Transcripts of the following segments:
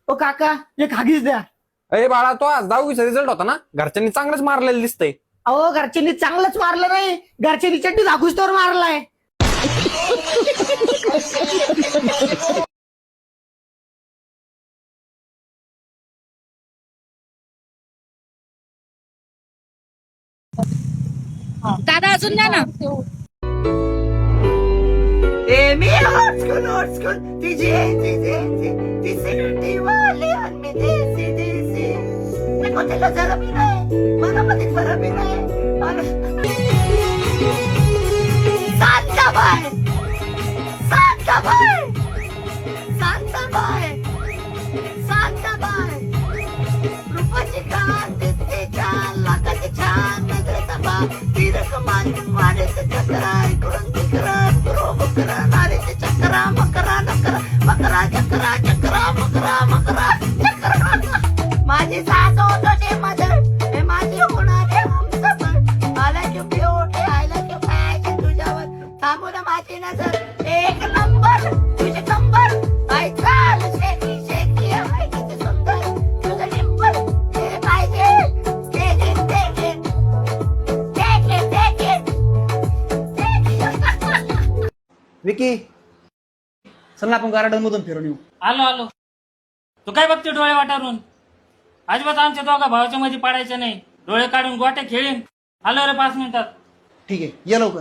ओ काका एक हागीच द्या. अरे बाळा, तो आज 10वीचा रिझल्ट होता ना, घरच्यांनी चांगलंच मारलेलं दिसतंय. अहो घरच्यांनी चांगलंच मारलं नाही, घरच्यांनी चड्डी झाकूस तर मारलाय. दादा अजून द्या ना. मी ओट स्कूल ती सिटी वाली मी देसी मैं को तेला जरा भी नाही, मला मध्ये जरा भी नाही. शांताबाई रुपाची कान दिसते छान, लाखाची छान नजरेचा बाप, तिरक मानून वाढेचे चक्रा इकडून तिकडं सुरू बकरा नारीचे चक्रा मकरा नकरा मकरा चक्रा चक्रा मकरा मकरा चक्रा. माझी सास होतो मदर हे माझी होणारे हमसफर. आला की ब्युटी आयला की फॅशन तुझ्यावर थांबू ना माझी नजर. एक नंबर तुझे कंबर आय चाल शेकी शेकी हाय किती सुंदर तुझं निंबर हे पाहिजे. विकी चल ना आपण गार्डन मधून फिरून येऊ. आलो. तू काय बघते डोळे वाटारून? अजिबात आमच्या दोघा भावाच्या मध्ये पाडायचं नाही. डोळे काढून गोट्या खेळीन. आलो रे 5 मिनिटात. ठीक आहे, ये लवकर.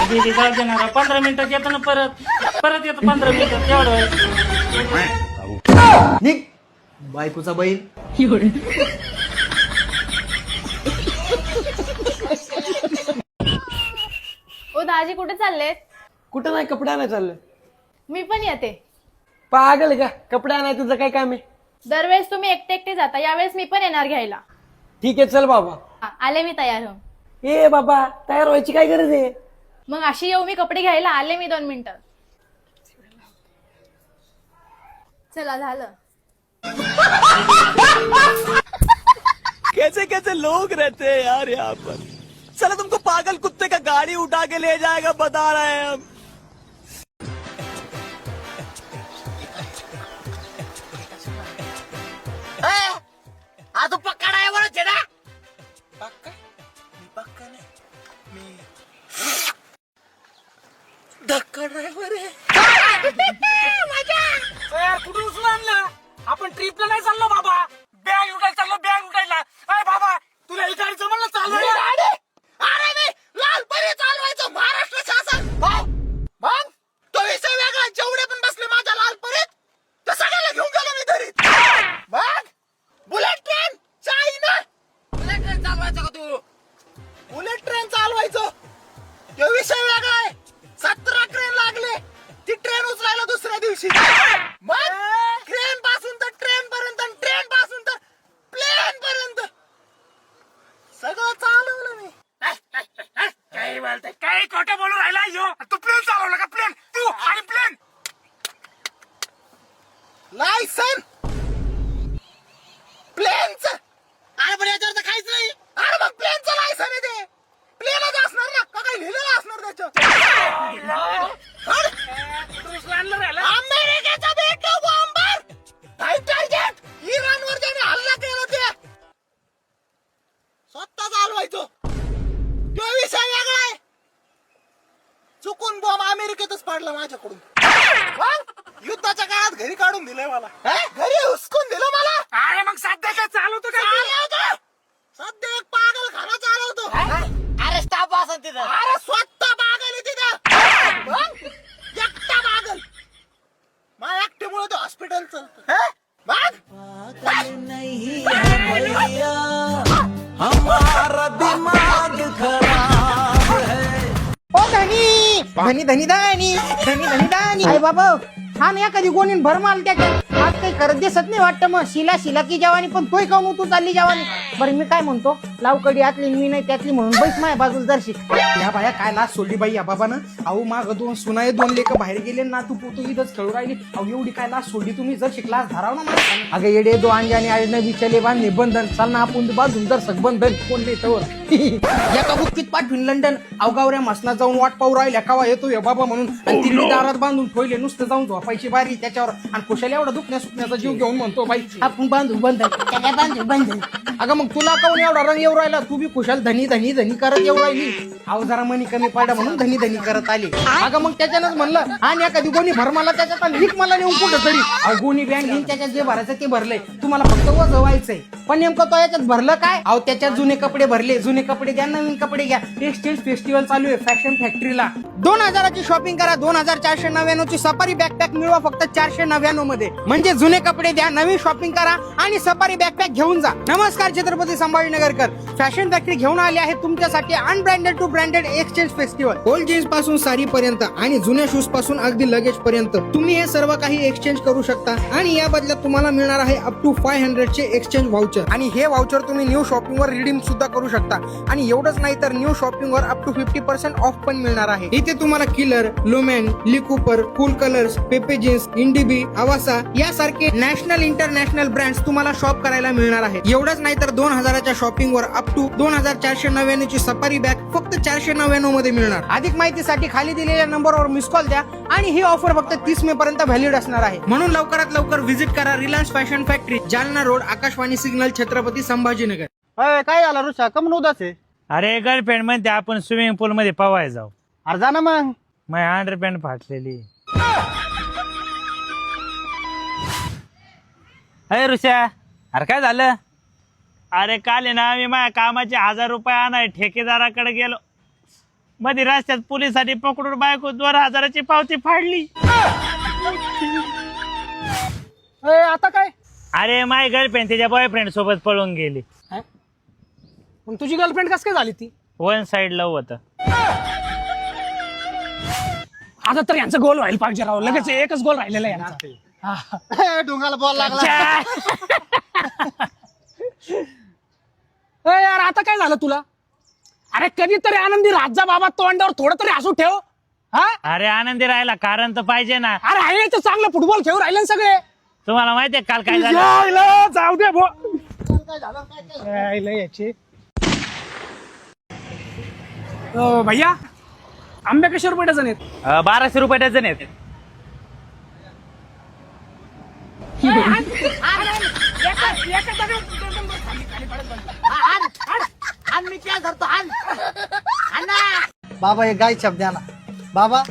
दीदी जाऊ देणार 15 मिनिटात येतो ना, परत येतो 15 मिनिटात. एवढं वेळ निघ बायकोचा बैल. ओ दाजी कुठे चाललेत? कुठं नाही, कपडे आणायला चाललोय. मी पण येते. पागल का, कपडे आणाय तुझं काय काम आहे? दरवेळेस तुम्ही एकटे जाता, यावेळेस मी पण येणार घ्यायला. ठीक आहे चल बाबा. आले मी तयार होऊन. ए बाबा तयार व्हायची काय गरज आहे? मग अशी येऊ मी कपडे घ्यायला? आले मी 2 मिनिटात. चला झालं. कैसे कैसे लोग रहते हैं यार यहाँ पर. चलो तुमको पागल कुत्ते का गाड़ी उठा के ले जाएगा, बता रहे हैं हम. तू पक्का ड्रायव्हर आहे ना? पक्का मी पक्का नाही, मी धक्का ड्रायव्हर आहे. कुठे उचलून आणला? आपण ट्रिपला नाही चाललो बाबा. बॅग उठायला चाललो, बॅग उठायला. अरे बाबा तुला ही गाडी जमलं चालवायला? अरे मी लालपरी चालवायचं महाराष्ट्र शासन. मग तो विषय वेगळा. जेवढे पण बसले माझ्या लालपरीत ते सगळ्याला घेऊन गेलो मी घरी. मग bullet train China. Bullet train चालवायचं का तू? बुलेट ट्रेन चालवायचं तो विषय वेगळा आहे. 17 ट्रेन लागले. ती ट्रेन उचलायला दुसऱ्या दिवशी. मग ट्रेन पासून तर ट्रेन पर्यंत, ट्रेन पासून तर प्लेन पर्यंत सगळं चालवलं मी. काही बोलतोय, काही खोटं बोलून राहिला यो. तू प्लेन चालवलं का? प्लेन तू आणि प्लेन लायसन प्लेनचं. अरे पण याच्यावर तर काहीच नाही. अरे मग प्लेनचं लायसन आहे ते. प्लेनच असणार ना का? काही लिहिलेलं असणार त्याच्यावर. अमेरिकेचा बेटा बॉम्बर फायटर जेट इराणवर ज्याने हल्ला केला ते स्वतः चालवायचो. तो विषय वेगळा आहे. चुकून बॉम्ब अमेरिकेतच पडला माझ्याकडून. युद्धाच्या काळात घरी काढून दिलंय मला. घरी हुसकून दिलं मला. अरे मग सध्या काय चालवतो का? चालवतो. सध्या एक पागल खाना चालवतो. अरे स्टाफ असेल तिथं. अरे स्वतः पागल आहे तिथं. मग एकटा पागल. मग एकट्यामुळे तो हॉस्पिटल चालतो. ओ धनी धनी धनी धनी धनी धनी धनी. अरे बाबा हा नाही कधी कोणी भरमाल त्याच्यात. आज काही करत दिसत नाही वाटतं. मग शिला की जवानी, पण तोय काऊन तू चालली जवानी. बरं मी काय म्हणतो, लावकडी आतली मी नाही त्यातली म्हणून बैस माझ्या बाजूला दर्शिक. या बाया काय लाच सोडली बाई या बाबानं. अहो माग 2 सुनाये 2 लेक बाहेर गेले ना, तू इथंच खेळू राहिली. अहो एवढी काय लाच सोडली तुम्ही. जर शिकला धराव ना मला. अगं येडे 2 अंजाने आळे न बिचले बांधणे बंधन. चाल ना आपण बांधून दर्शक बंधन कोण नाही तवर. एका बुक्कीत पाठवून लंडन अवगावऱ्या मसनात जाऊन वाट पाहू राहिल्या कावा येतो या बाबा म्हणून आणि तिने दारात बांधून ठेवले नुसतं जाऊन झोपायची बारी त्याच्यावर आणि कुशाला एवढा दुखण्या सुकण्याचा जीव घेऊन म्हणतो बाई आपण बांधू बंद अगं मग तुला काऊन एवढा रंग येऊ राहिला तू बी कुशाल धनी धनी धनी करत येऊ राहिली अहो जरा मनी कमी पडला म्हणून धनी धनी करत आली अगं मग त्याच्यानंच म्हणलं आणि एखादी गोणी भर मला त्याच्यात आणि लीक मला नेऊन कुठं तरी अहो गोणी बँक घेऊन त्याच्यात जे भरायचं ते भरलंय तुम्हाला फक्त वजवायचंय पण नेमकं तो याच्यात भरलं काय अहो त्याच्यात जुने कपडे भरले जुने कपडे द्या नवीन कपडे घ्या एक्सचेंज फेस्टिवल चालू आहे फॅशन फॅक्टरीला 2000ची शॉपिंग करा 2499 ची सफारी बॅकपॅक मिळवा फक्त 499 मध्ये म्हणजे जुने कपडे द्या नवीन शॉपिंग करा आणि सफारी बॅकपॅक घेऊन जा नमस्कार छत्रपती संभाजीनगरकर फॅशन फॅक्टरी घेऊन आली आहे तुमच्यासाठी unbranded to branded exchange festival old jeans पासून साडी पर्यंत आणि जुन्या शूज पासून अगदी लगेज पर्यंत तुम्ही हे सर्व काही एक्सचेंज करू शकता आणि या बदल्यात तुम्हाला मिळणार आहे अप टू 500 चे एक्सचेंज व्हाउचर आणि हे व्हाउचर तुम्ही न्यू शॉपिंग वर रिडीम सुद्धा करू शकता आणि एवढंच नाही तर न्यू शॉपिंग वर अप टू 50% ऑफ पण मिळणार आहे इथे तुम्हाला Killer Lumen Lee Cooper cool colours Pepe Jeans इंडिबी अवासा यासारखे नॅशनल इंटरनॅशनल ब्रँड्स तुम्हाला शॉप करायला मिळणार आहे एवढंच नाही तर 2000च्या शॉपिंग वर अप टू 2499 ची सफारी बॅग फक्त 499 मध्ये मिळणार अधिक माहितीसाठी खाली दिलेल्या नंबरवर मिस कॉल द्या आणि ही ऑफर फक्त 30 मे पर्यंत व्हॅलिड असणार आहे म्हणून लवकरात लवकर व्हिजिट करा Reliance fashion factory Jalna road Akashvani signal Chhatrapati Sambhajinagar काय झालं रुषा कमन उदास आहे अरे गर्लफ्रेंड म्हणते आपण स्विमिंग पूल मध्ये पवाय जाऊ अरे जा ना मग माझी अंडरपॅन्ट फाटलेली अरे ऋषा अरे काय झालं अरे काल आहे ना मी माझ्या कामाचे 1000 रुपये आणाय ठेकेदाराकडे गेलो मध्ये रस्त्यात पोलिसांनी पकडून बायको 2000ची पावती फाडली आता काय अरे माझी गर्लफ्रेंड त्याच्या बॉयफ्रेंड सोबत पळून गेली मग तुझी गर्लफ्रेंड कस काय झाली ती वन साइड लव होतं आता तर यांचा गोल व्हायला पाहिजे राव लगेच एकच गोल राहिलेला आहे यांचा डोंगाला बॉल लागला यार आता काय झालं तुला अरे कधीतरी आनंदी राजा बाबा तोंडावर थोडं तरी हसू ठेव हा अरे आनंदी राहिला कारण तर पाहिजे ना अरे आहे तर चांगलं फुटबॉल खेळू राहिले ना सगळे तुम्हाला माहितीये काल काय झालं यायला जाऊ दे भो याचे भैया आंबे कशा रुपये डझन आहेत 1200 रुपये डझन आहेत मी काय करतो बाबा एक गाय छाप द्या ना बाबा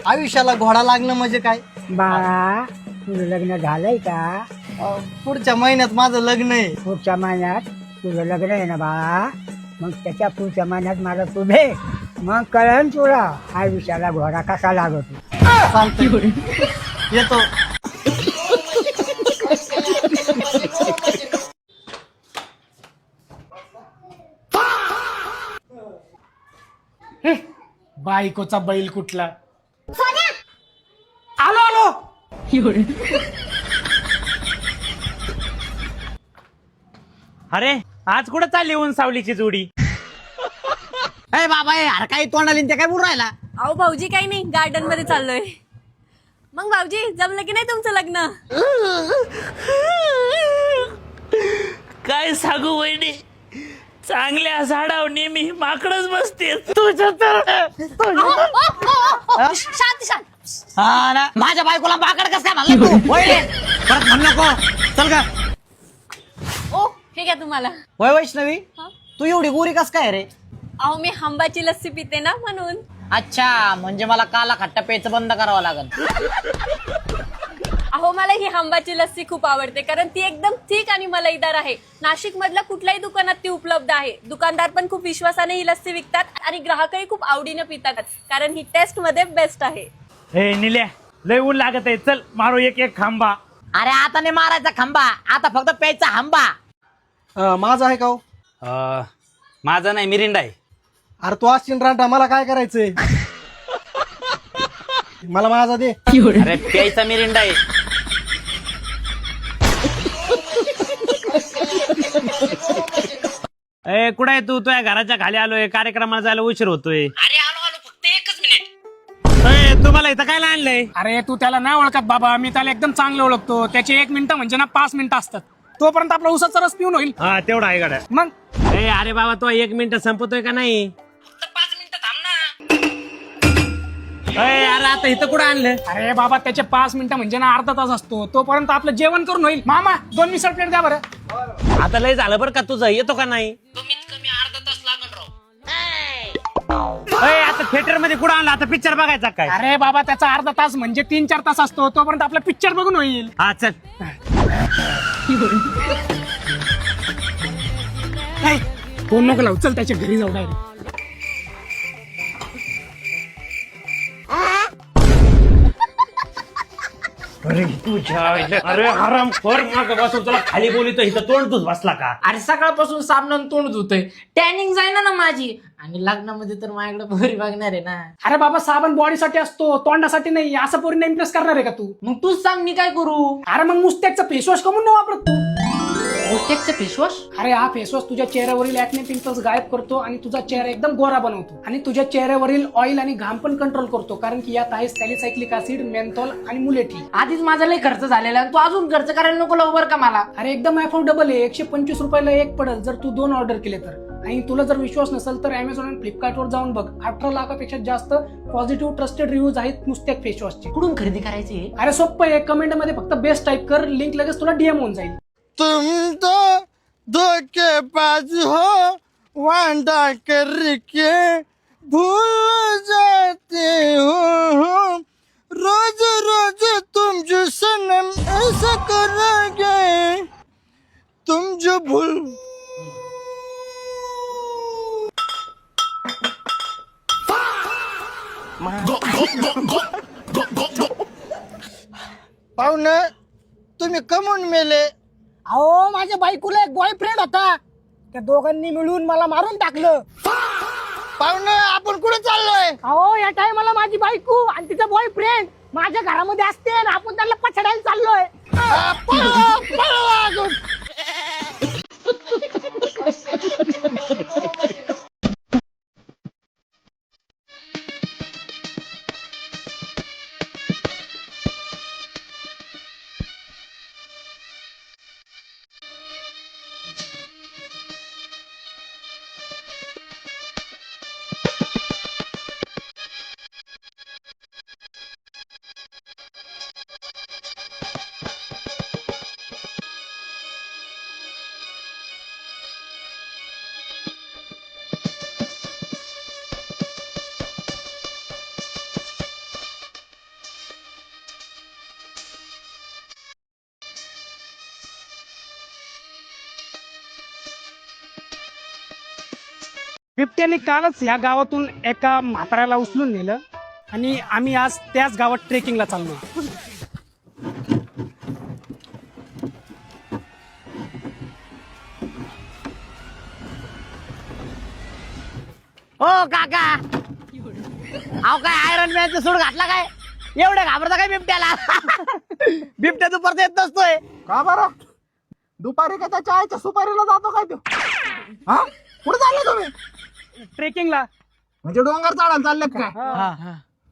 आयुष्याला घोडा लागणं म्हणजे काय बाळा तुझं लग्न झालंय का पुढच्या महिन्यात माझं लग्न आहे पुढच्या महिन्यात तुझं लग्न आहे ना बाळा मग त्याच्या पुढच्या महिन्यात मला तू भेट मग कळण तुला आयुष्याला घोडा कसा लागतो चालतंय येतो बायकोचा बैल कुठला आलो आलो अरे आज कुठं चालली ऊन सावलीची जोडी अरे बाबा अरे काही तोंडाली ते काय बोलून राहिला अहो भाऊजी काही नाही गार्डन मध्ये चाललोय मग भाऊजी जमलं की नाही तुमचं लग्न काय सांगू वहिनी चांगल्या झाडावर नेहमी माकडच बसते तुझ्या तर शांत शांत हा ना माझ्या बायकोला बाकड कस काय म्हणलं तू होय रे परत म्हण नको चल का ओ हे घ्या तुम्हाला होय वैष्णवी तू एवढी गोरी कस काय रे अहो मी आंब्याची लस्सी पिते ना म्हणून अच्छा म्हणजे मला काला खट्टा प्यायचं बंद करावं लागल अहो मला ही आंब्याची लस्सी खूप आवडते कारण ती एकदम थिक आणि मलईदार आहे नाशिक मधल्या कुठल्याही दुकानात ती उपलब्ध आहे दुकानदार पण खूप विश्वासाने ही लस्सी विकतात आणि ग्राहकही खूप आवडीने पितात कारण ही टेस्ट मध्ये बेस्ट आहे हे निल्या लय ऊन लागत आहे चल मारो एक एक खांबा अरे आता नाही मारायचा खांबा आता फक्त प्यायचा हांबा माझा आहे का हो? माझा नाही मिरिंडा आहे अरे तू असशील रांटा मला काय करायचंय मला माझा दे अरे प्यायचा मिरिंडा आहे कुठे आहे तू तुझ्या घराच्या खाली आलोय कार्यक्रमाला जायला उशीर होतोय अरे आलो आलो फक्त एकच मिनिट तुम्हाला इथं काय आणलंय अरे तू त्याला नाही ओळखत बाबा मी त्याला एकदम चांगलं ओळखतो त्याचे 1 मिनिटं म्हणजे ना 5 मिनिटं असतात तोपर्यंत आपला उसाचा रस पिऊन होईल. हा तेवढा आहे गाड्या. मग अरे बाबा तो 1 मिनिट संपतोय का नाही? 5 मिनिटं थांब ना. अरे आता इथं कुठं आणलं? अरे बाबा त्याचे 5 मिनिटं म्हणजे ना अर्धा तास असतो. तोपर्यंत आपलं जेवण करून होईल. मामा 2 मिसळ प्लेट द्या बरं. आता लय झालं बरं का तुझं, येतो का नाही? आता थिएटर मध्ये कुठं आणलं? आता पिक्चर बघायचा काय? अरे बाबा त्याचा अर्धा तास म्हणजे 3-4 तास असतो. तोपर्यंत आपला पिक्चर बघून होईल. हा चल. फोन नको लावू, चल त्याच्या घरी जाऊ डायरेक्ट. अरे हराम खोर, मग बसून तुला खाली बोलितो इथं तोंड तूच बसला का? अरे सकाळपासून सामनान तोंड धुतोय. टॅनिंग जाईना ना माझी. आणि लग्नामध्ये तर माझ्याकडे पोरी बघणार आहे ना. अरे बाबा साबण बॉडीसाठी असतो, तोंडासाठी नाही. असं पोरीने इम्प्रेस करणार आहे का तू? मग तूच सांग मी काय करू. अरे मग मुस्टॅकचा फेसवॉश कमून नाही वापरत तू? मुस्टॅकचा फेसवॉश? अरे हा फेसवॉश तुझ्या चेहऱ्यावरील ऍक्ने पिंपल्स गायब करतो आणि तुझा चेहरा एकदम गोरा बनवतो. आणि तुझ्या चेहऱ्यावरील ऑइल आणि घाम पण कंट्रोल करतो, कारण की यात आहे सॅलिसायक्लिक ऍसिड, मेन्थॉल आणि मुलेटी. आधीच माझा लय खर्च झालेला आहे. तू अजून खर्च करायला नको लवकर का मला. अरे एकदम अफोर्डेबल आहे. 125 रुपयाला एक पडेल जर तू 2 ऑर्डर केले तर. आणि तुला जर विश्वास नसेल तर अमेझॉन आणि फ्लिपकार्टवर जाऊन बघ. 18 लाखापेक्षा जास्त पॉझिटिव्ह ट्रस्टेड रिव्ह्यूज आहेत मुस्टॅक फेसवॉशचे. कुठून खरेदी करायची? अरे सोपं आहे. कमेंट मध्ये फक्त बेस्ट टाईप कर, लिंक लगेच तुला डीएम होऊन जाईल. तुम तो धोखेबाज हो, वांदा करके भूल जाते हो, रोज रोज तुम जो सनम ऐसा करोगे, तुम जो भूल. पाहुणे तुम्ही कमून मेले. अहो माझ्या बायकोला एक बॉयफ्रेंड होता, त्या दोघांनी मिळून मला मारून टाकलं. पाहुणे आपण कुठे चाललोय? अहो या टायमाला माझी बायको आणि तिचा बॉयफ्रेंड माझ्या घरामध्ये असते आणि आपण त्यांना पछडायला चाललोय. बिबट्याने कालच या गावातून एका म्हाताऱ्याला उचलून नेलं आणि आम्ही आज त्याच गावात ट्रेकिंगला चाललो. हो काका, अहो काय आयरन मॅनचं सूट घातला काय? एवढं घाबरता काय बिबट्याला? बिबट्या दुपारचा येत नसतोय का बरं? दुपारी का त्या चायच्या सुपारीला जातो काय तू? हा कुठे चालले तुम्ही? ट्रेकिंगला. म्हणजे डोंगर चढायला चालले काय?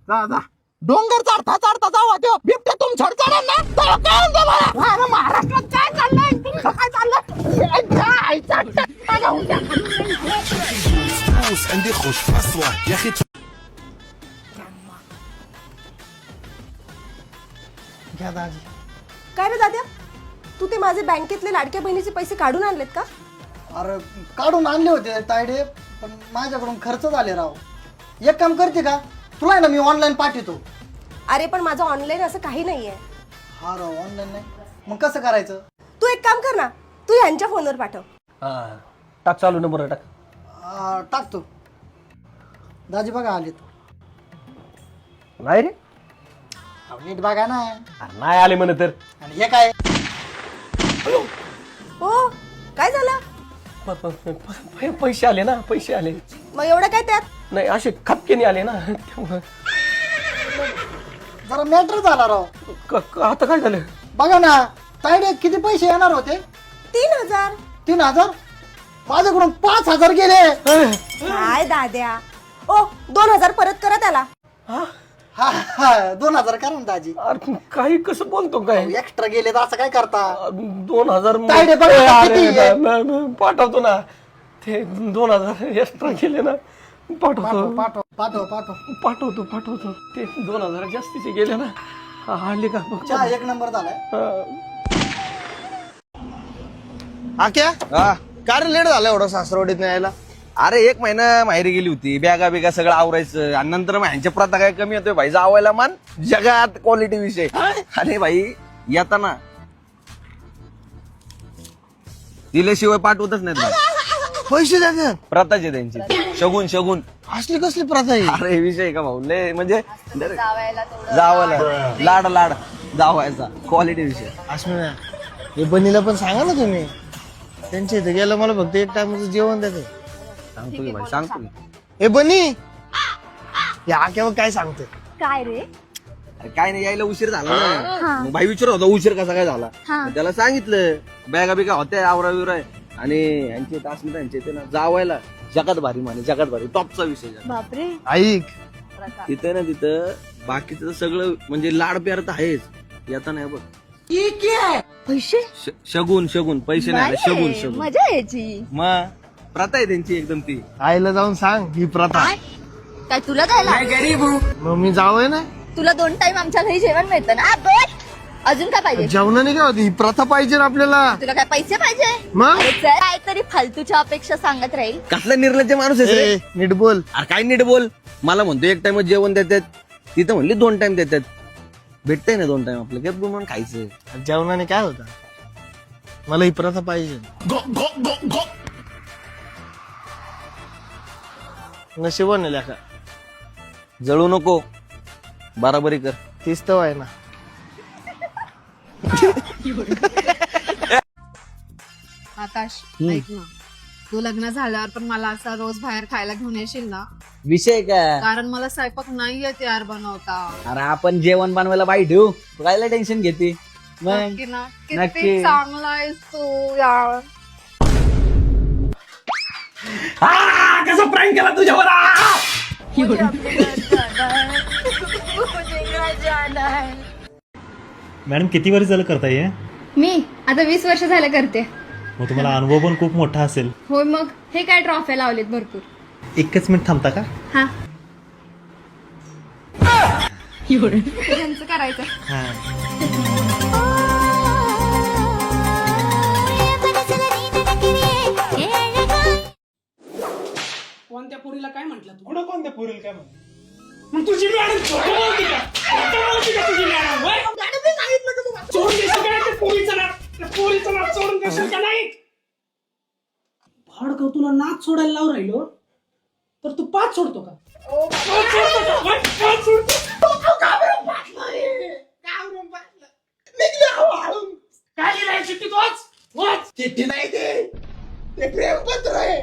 जा जा. डोंगर चढता चढता जाऊ त्यो बिबट्या तुमच्यावर चढेल ना तेव्हा कळून दे मला. अरे महाराष्ट्रात काय चाललंय? तुमचं काय चाललंय? घ्या दाजी. काय रे दाद्या, तू ते माझे बँकेतले लाडक्या बहिणीचे पैसे काढून आणलेत का? अरे काढून आणले होते तायडे, पण माझ्याकडून खर्च झाले राव. एक काम करते का, तुला आहे ना मी ऑनलाईन पाठवतो. अरे पण माझं ऑनलाईन असं काही नाहीये. हा राव ऑनलाईन नाही, मग कसं करायचं? तू एक काम कर ना, तू ह्यांच्या फोनवर पाठव. टाक चालू नंबर टाक. टाकतो. दाजी बघा आलेत. नाही रे, नीट बघा ना. नाही आले म्हणे तर. आणि हे काय? हो काय झालं? पैसे आले ना, पैसे आले. मग एवढं काय त्यात? नाही असे खपकेने आले ना त्यामुळे. जरा मॅटर झाला राव. आता काय झालं? बघा ना तायडे, किती पैसे येणार होते? 3000. 3000? माझ्याकडून 5000 गेले. काय दाद्या, ओ 2000 परत करा त्याला. हा हा 2000 करा ना दाजी. अरे काही कसं बोलतो काय एक्स्ट्रा गेले तर असं काय करता? 2000 तायडे बघा किती आहे. पाठवतो ना ते 2000 एक्स्ट्रा गेले ना पाठवतो पाठव पाठव पाठव. पाठवतो ते 2000 जास्तीचे गेले ना आणले का बघ. चहा एक नंबर झालाय. आक्या का रे लेट झालं एवढं सासरवाडीत यायला? अरे 1 महिना माहेरी गेली होती, बॅगा बिगा सगळं आवरायचं आणि नंतर मग ह्यांच्या प्रथा काय कमी होतोय भाई, जावायला मान जगात क्वालिटी विषय. अरे भाई येताना दिल्याशिवाय पाठवतच नाहीत भाई. पैसे द्या. प्रथाचे त्यांची शगुन असली कसली प्रथा आहे? अरे विषय का भाऊ लय म्हणजे जावायला लाड जावायचा क्वालिटी विषय. अस्मिना हे बनीला पण सांगा ना तुम्ही, त्यांच्या इथे गेलं मला फक्त एक टाइमचं जेवण द्यायचं. सांगतो की भाई सांगतो की. हे बनी या आक्यावर काय सांगते? काय रे? अरे काय नाही यायला उशीर झाला ना, मग भाई विचारत होता उशीर कसा काय झाला. मग त्याला सांगितलं बॅगा बिगा होत्या आवरा बिवराय आणि यांचे तासमिता यांचे ते ना जावायला जगात भारी माने जगात भारी टॉपचा विषय झाला. बापरे. ऐक तिथं ना तिथं बाकीचं सगळं म्हणजे लाड प्यार तर आहेच. येता नाही बघ पैसे शगुन पैसे नाही शगुन मजा यायची. मग प्रथा आहे त्यांची एकदम ती. आईला जाऊन सांग ही प्रथा. काय तुला जायला मग मी जावंय ना, तुला 2 टाइम आमच्या घरी जेवण मिळतं ना. बस अजून काय पाहिजे? जेवणाने काय होती? ही प्रथा पाहिजे ना आपल्याला. तुला काय पैसे पाहिजे? मग काय तरी फालतूच्या अपेक्षा सांगत राहील. कसला निर्लज्ज माणूस आहे रे. नीट बोल. अरे काय नीट बोल. मला म्हणतो 1 टाइम जेवण देतात, तिथं म्हणली 2 टाइम देतात. भेटतंय ना 2 टाइम आपलं गप म्हणून खायचं. जेवणाने काय होतं? मला ही प्रथा पाहिजे. नशिबाने लेखा जळू नको, बराबरी कर. तीच तर आहे ना. आकाश ऐक ना, तू लग्न झाल्यावर पण मला असा रोज बाहेर खायला घेऊन येशील ना? विषय काय? कारण मला स्वयंपाक नाही येत यार बनवता. अरे आपण जेवण बनवायला बाई ठेवू, तू कायला टेन्शन घेते. मग नक्की ना? नक्की. किती चांगला आहेस तू यार. कसं प्रँक केला तुझ्यावर. मॅडम किती वर्ष झालं करताय हे? मी आता 20 वर्ष झालं करते. मग तुम्हाला अनुभव पण खूप मोठा असेल. होय मग हे काय ट्रॉफ्या लावलेत भरपूर. 1 मिनिट थांबता का? हा ह्यांचं करायचं. कोणत्या पोरीला काय म्हटलं तू? कोणत्या पोरीला काय म्हणतो? मग तुझी मॅडम खोटं बोलते का? खोटं बोलते का तुझी मॅडम? होय? सोडून देशील का त्या पोरीचं नाक? त्या पोरीचं नाक सोडून देशील का नाही? भाडकं तुला नाच सोडायला लावून राहिलो तर तू 5 सोडतो का? 5 सोडतो का? होय? 5 सोडतो. घाबरून बसला रे. घाबरून बसला. निघले हळूहळू. काय लिहिलंय चिठ्ठीत? वाच. वाच. चिठ्ठी नाही ते प्रेमपत्र आहे.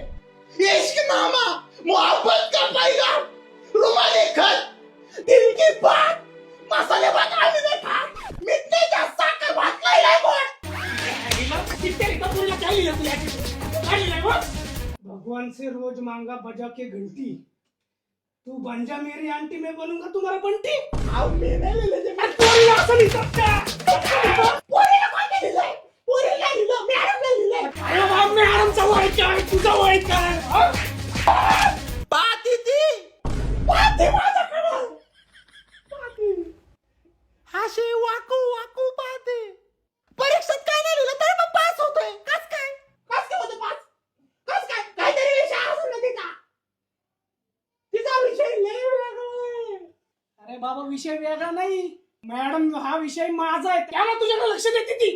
इश्कनामा मोहब्बत का पैगाम रुमाली खत दिल की बात मसाले भात आलू में भात मिठे का साखर भात लाइलाय बोल. भगवान से रोज मांगा बजा के घंटी, तू बंजा मेरी आंटी में बनूंगा तुम्हारा बंटी. अब मैंने ले ले पोरी असं नाही सकता. पोरीला कोण दिलंय? पोरीला दिलं, मॅडमला दिलंय. अरे बाप, मॅडमचा वय काय, तुझा वय काय? पाहती ती पाहती माझ्याकडं. पाहती हाशे वाकू वाकू पाहते. परीक्षेत काय नाही लिहिलं तरी मग पास होतोय. कस काय होतं पास? कस काय? काहीतरी विषय असून ना तिचा. तिचा विषय लय वेगळा आहे. अरे बाबा विषय वेगळा नाही मॅडम, हा विषय माझा आहे. त्याला तुझ्याकडे लक्ष देते ती.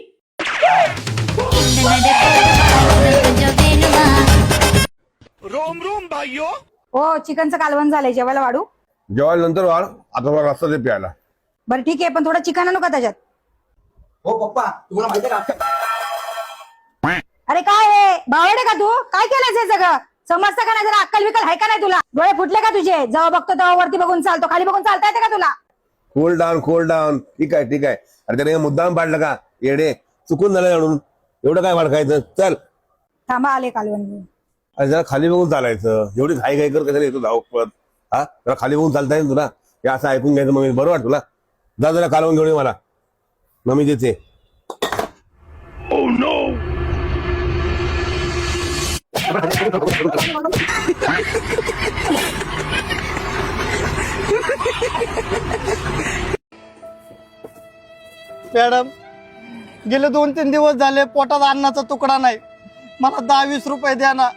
रोम रोम भाइयों. हो चिकनचं कालवण झालंय, जेवायला वाढू? जेवायला नंतर वाढ, आता मला रस्ता दे प्यायला. बरं ठीक आहे, पण थोडं चिकन आणू का त्याच्यात? हो पप्पा तुला माहिती का? अरे काय हे भावडे का तू? काय केलंस हे सगळं? समजतं का नाही? जरा अक्कल विकल आहे का नाही तुला? डोळे फुटले का तुझे? जेव्हा बघतो तेव्हा वरती बघून चालतो, खाली बघून चालता येते का तुला? Cool down. ठीक आहे. अरे त्याने मुद्दाम पाडलं का येडे? चुकून झालं म्हणून एवढं काय भडकायचं? चल थांबा, आले कालवण घेऊन. अरे जरा खाली बघून चालायचं. एवढी घाई कर कशाला येतो धावपत? हा जरा खाली बघून चालता येईल तुला? हे असं ऐकून घ्यायचं मग बरं वाटतं तुला. जा जरा कालवून घेऊन ये मला, मग मी देते. मॅडम गेले 2-3 दिवस झाले पोटात अन्नाचा तुकडा नाही, मला 10-20 रुपये द्या ना.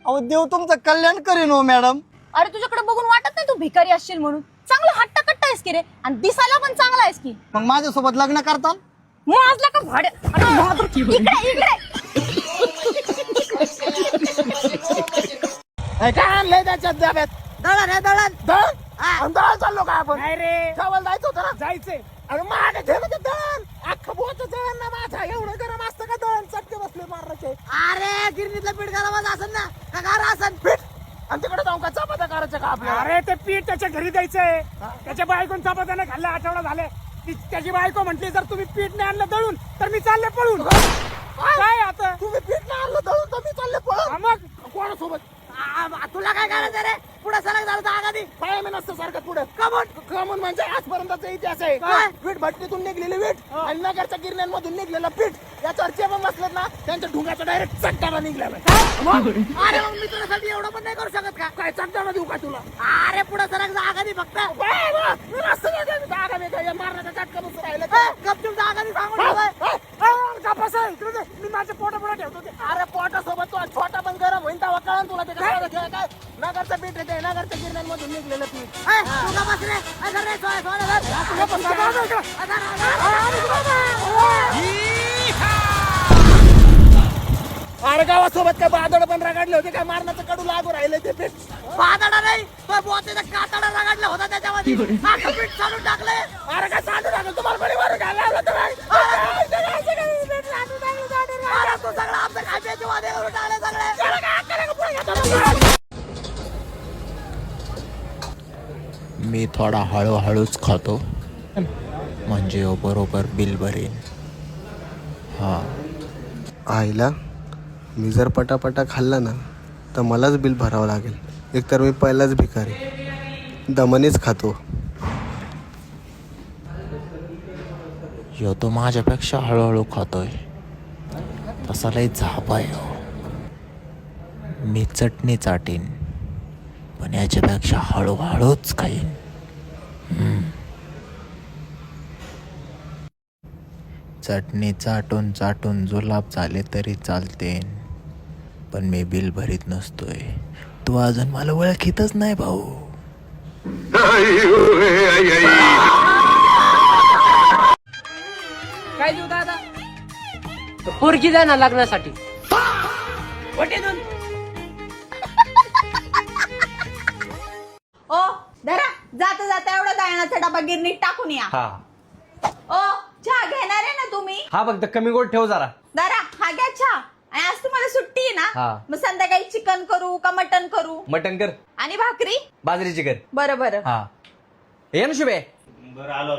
अहो देव तुमचं कल्याण करीन हो मॅडम. अरे तुझ्याकडे बघून वाटत नाही तू भिकारी असशील म्हणून. चांगला हट्टा कट्टा आहेस की रे, आणि दिसायला पण चांगला आहेस की. मग माझ्यासोबत लग्न करताल? माझला का भाडे. काय आणलंय त्याच्यात डब्यात? दळण आहे दळण. दळण चाललो का आपण? नाही रे, जेवायला जायचं होतं ना. जायचंय. अरे मागे ठेवलं ते दळण, अख्खं बोच दळण ना माझा. एवढं गरम असतं का दळण? चटके बसले मारण्याचे. अरे गिरणीतलं पीठ गरम असेल ना का गार असेल पीठ आणि तिकडे जाऊन का चपात्या करायचं का आपल्याला? अरे ते पीठ त्याच्या घरी द्यायचंय. त्याच्या बायकोन चपात्याने खाल्ला, आठवडा झाले. त्याची बायको म्हटली जर तुम्ही पीठ नाही आणलं दळून तर मी चालले पळून. काय आता तुम्ही पीठ नाही आणलं दळून तर मी चालले पळून. मग कोणासोबत? तुला काय करायचं रे? पुढे सलग झालं तर आगादी पाय मी नसतं सारखं पुढे. कमन म्हणजे आजपर्यंतचा इतिहास आहे. पीठ भट्टीतून निघलेले पीठ आणि नगरच्या गिरण्यांमधून निघलेलं पीठ, याच्यावर चेपण बसलेत ना त्यांच्या ढुंगाचा डायरेक्ट चट्टाला निघलेला. अरे मग मी तुझ्यासाठी एवढं पण नाही करू शकत का? काय चट्टाला देऊ का तुला? अरे पुढे सलग आगादी फक्त मी नसतं जागा नाही काय मारण्याचा चटका नुसतं राहिलं. गपचूप आगादी सांगून मी माझ्या पोटा ठेवतो ते. अरे पोटासोबत तू छोटा पण गरम होईल तेव्हा कळण तुला. ते काय नगरचं पीठ येते, नगरच्या गिरण्यांमधून निघलेलं पीठ. तुला बस रे. अरे रे सोय अरे गावासोबत काय बादड पण रगाडले होते काय? मारण्याचं कडू लागू राहिले ते पीठ. बादडा नाही तो बोतेचा कातडा रगडला होता त्याच्यामध्ये. आखं पीठ चालून टाकले. अरे काय सांगू लागलं तुम्हाला बरी मारून घ्यायला लावलं तर काय? अरे तू सगळं आमचं खायचे वादे करून टाकले सगळे. मी थोडा हळूहळूच खातो म्हणजे बरोबर बिल भरेन. हां, आईला मी जर पटापटा खाल्ला ना तर मलाच बिल भरावं लागेल. एकतर मी पहिलाच भिकारी, दमनेच खातो. यो तो माझ्यापेक्षा हळूहळू खातोय, तसा लई झाप आहे हो. मी चटणी चाटीन पण याच्यापेक्षा हळूहळूच खाईन. चटणी चाटून चाटून जुलाब झाले तरी चालते, पण मी बिल भरीत नसतोय. तू अजून मला ओळखीतच नाही भाऊ. काय देऊ दादा? पोरगी द्या ना लग्नासाठी. ओ धरा, जाता जाता एवढा दळणाचा डबा गिरणीत टाकून या. ओ चहा घेणार आहे ना तुम्ही? हा फक्त कमी गोड ठेव जरा. धरा, हा घ्या चहा. आणि आज तुम्हाला सुट्टी आहे ना, मग संध्याकाळी चिकन करू का मटन करू? मटन कर, आणि भाकरी बाजरीची कर. बरं बरं. हा ये ना शुभे. बरं आलो.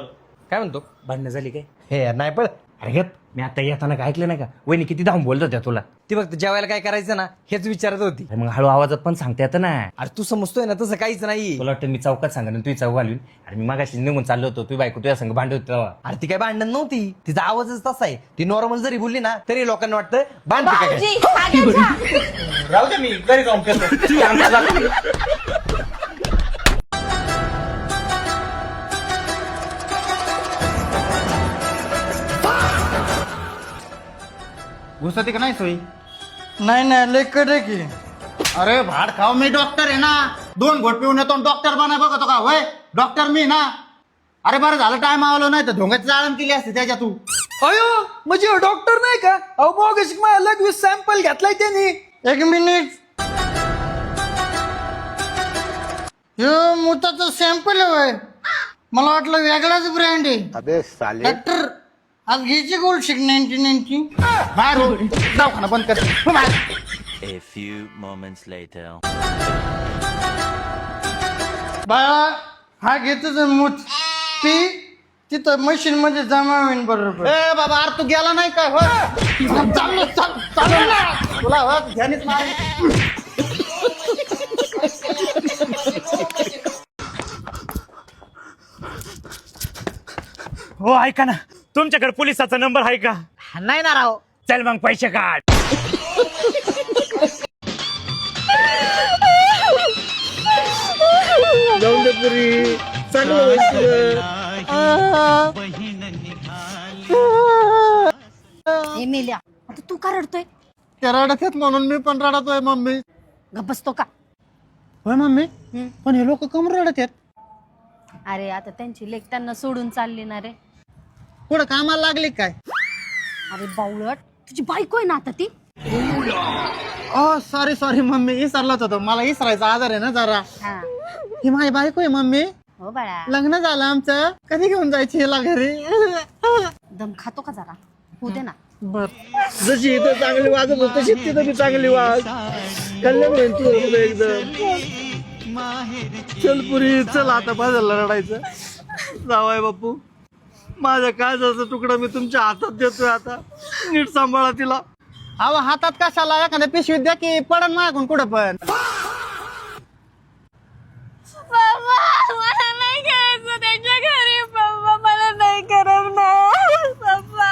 काय म्हणतो? भांडणं झाली काय? हे यार नाही पण अरे गप, मी आता येताना काय ऐकलं नाही का? वहिनी किती धाम बोलत होत्या तुला. ती फक्त जेवायला काय करायचं ना हेच विचारत होती. अरे मग हळू आवाजात पण सांगता येतं ना. अरे तू समजतोय ना तसं काहीच नाही. तुला वाटतं मी चौकात सांगा तुझी चौक घालून. अरे मी मागाशी निघून चाललो होतो, तुझी बायको तुझ्या संग भांडत होती तेव्हा. अरे ती काय भांडण नव्हती, तिचा आवाजच तसा आहे. ती नॉर्मल जरी बोलली ना तरी लोकांना वाटतं भांडते काय. भाऊजी, हा घ्या चहा. राहू दे, मी घरी जाऊन करतो. घुसती का नाही सोयी? नाही लय कडे की. अरे भाड खाऊ, मी डॉक्टर आहे ना. 2 घोट पिऊन येतो डॉक्टर बना बघतो का? होय डॉक्टर मी ना. अरे बरं झालं टाइम आवलं नाही तर धोंगाची जाळण केली असते त्याच्या तू. अयो म्हणजे डॉक्टर नाही का? अहो मग मला लगेच सॅम्पल घेतलाय त्यांनी. 1 मिनिट. हे मुताचं सॅम्पल आहे. मला वाटलं वेगळाच ब्रँड आहे. अबे साले, डॉक्टर आज घ्यायची गोल्ड शिक 99ची. बाहेर हो, दवाखाना बंद कर. हो बाहेर. A few moments later. बाळा हा घेतोच मूत. ती तिथं मशीन मध्ये जमा होईन बरोबर. ए बाबा अरे तू गेला नाही काय? हो चालू ना तुला हो ध्यानीच नाही. हो ऐका ना, तुमच्याकडे पोलिसाचा नंबर आहे का? नाही ना राव. चल मग पैसे काढ. जाऊन दे पुरी, चांगलं होईल तुझं. मेल्या आता तू का रडतोय? ते रडत आहेत म्हणून मी पण रडतोय मम्मी. गप्प बसतो का? होय मम्मी, पण हे लोक कम रडत आहेत? अरे आता त्यांची लेक त्यांना सोडून चालली ना रे. पुढे कामाला लागली काय? अरे बावळट, तुझी बायको आहे ना आता ती. सॉरी मम्मी, विसरलाच होतो. मला विसरायचा आजार आहे ना जरा. हा ही माझी बायको आहे मम्मी. हो बाळा. लग्न झालं आमचं. कधी घेऊन जायची हिला घरी? दम खातो का जरा? होऊ दे ना. बर. जशी इथं चांगली वाजत होती तशी तिथं बी चांगली वाज. कल्याण होईल तुझं एकदम. चल पुरी चल, आता बाजारला रडायचं. जावाय बापू, माझ्या काळजाचा तुकडा मी तुमच्या हातात देतोय, आता नीट सांभाळा तिला. अहो हातात कशाला, एखाद्या पिशवीत द्या की पडन मागून कुठं पण. बाबा मला नाही करायचं त्यांच्या घरी. बाबा मला नाही करमणार. बाबा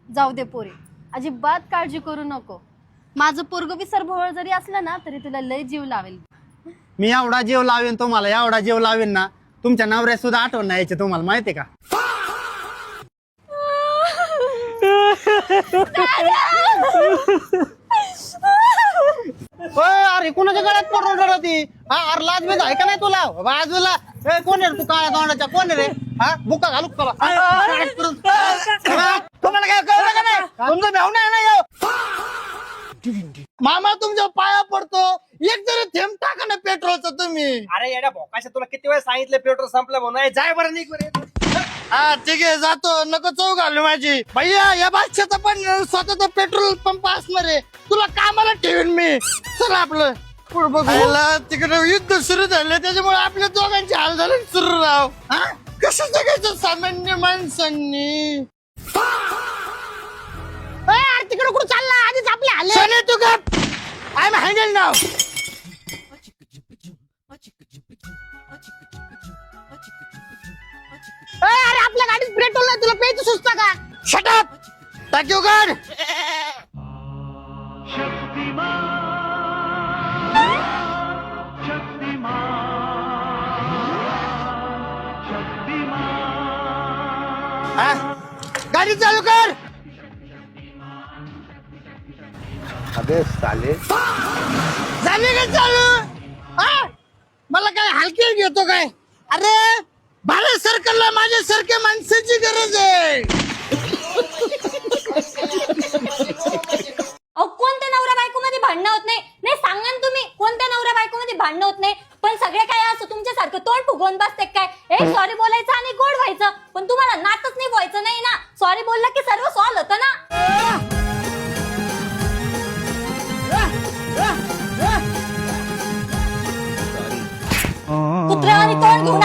जाऊ दे पोरी, अजिबात काळजी करू नको. माझं पोरग बी सरभोवळ जरी असलं ना तरी तुला लय जीव लावेल. मी एवढा जीव लावेन तुम्हाला, एवढा जीव लावेन ना, तुमच्या नवऱ्या सुद्धा आठवण नाही यायची तुम्हाला, माहितीये का? अरे कुणाच्या गळ्यात पडून रडती? अरे लाज बीज आहे का नाही तुला? बाजूला कोण आहे तू? काळ्या तोंडाच्या कोण आहे रे? हा बुक्का घालू तुला? तुम्हाला काय कळलं का नाही? तुमचं भाऊ नाही ना ह्यो. मामा तुमच्या पाया पडतो, एक जरी थेंब टाका ना पेट्रोलचं तुम्ही. अरे येड्या भोकाच्या, तुला किती वेळ सांगितलं पेट्रोल संपलं म्हणून. जाय बरं निघ बरं. हा ठीक आहे जातो, नको चव घालू माझी. भैया या बादशाचा पण स्वतःचा पेट्रोल पंप असणार आहे, तुला कामाला ठेवीन मी. चला आपलं पुढे बघायला. तिकडे युद्ध सुरू झालं त्याच्यामुळे आपल्या दोघांचे हाल झाले सुरू राव. हा कसं जगायचं सामान्य माणसांनी? तिकडे कुठं चालला? आधीच आपले हल्ले. तू गप, आय एम हँडल नाव. अरे आपल्या गाडीत पेट्रोल नाही, तुला पेच सुचतं का? शट अप, टाक यू गाड. गाडी चालू कर. अबे साले, झाली का चालू? मला काय हलके घेतो काय? अरे भारत सरकारला माझ्यासारख्या माणसाची गरज आहे. कोणत्या नवरा बायको मध्ये भांडणं होत नाही? नाही सांगा ना तुम्ही, कोणत्या नवरा बायको मध्ये भांडणं होत नाही? पण सगळे काय असं तुमच्यासारखं तोंड फुगवून बसते काय? सॉरी बोलायचं आणि गोड व्हायचं, पण तुम्हाला नातच नाही व्हायचं नाही ना. सॉरी बोललं की सर्व सॉल्व होतं ना. कुत्र्यावानी तोंड घेऊन